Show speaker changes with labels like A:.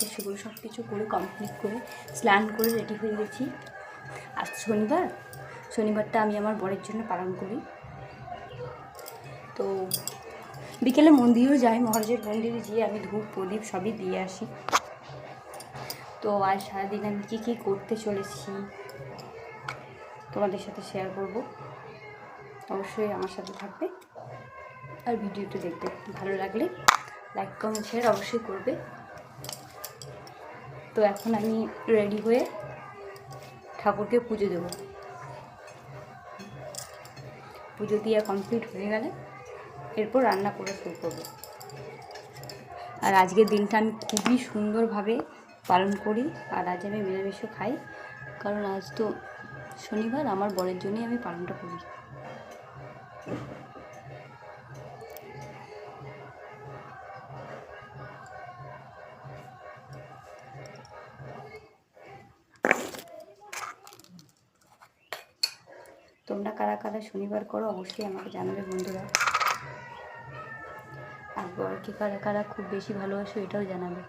A: আছে সেগুলো সব কিছু করে কমপ্লিট করে স্নান করে রেডি হয়ে গেছি। আজ শনিবারটা আমি আমার বরের জন্য পালন করি। তো বিকেলে মন্দিরেও যাই, মহারাজের মন্দিরে গিয়ে আমি ধূপ প্রদীপ সবই দিয়ে আসি। তো আজ সারাদিন আমি কী করতে চলেছি তোমাদের সাথে শেয়ার করব। অবশ্যই আমার সাথে থাকবে আর ভিডিওটি দেখবে। ভালো লাগলে লাইক কমেন্ট শেয়ার অবশ্যই করবে। তো এখন আমি রেডি হয়ে ঠাকুরকে পুজো দেবো। পুজো দিয়ে কমপ্লিট হয়ে গেলে এরপর রান্না করে শুরু করবো। আর আজকের দিনটা আমি খুবই সুন্দরভাবে পালন করি। আর আজ আমি নিরামিষও খাই, কারণ আজ তো শনিবার, আমার বরের জন্যই আমি পালনটা করি। তোমরা কারা কারা শনিবার করো অবশ্যই আমাকে জানাবে বন্ধুরা। আর বরকে কারা কারা খুব বেশি ভালোবাসো এটাও জানাবে।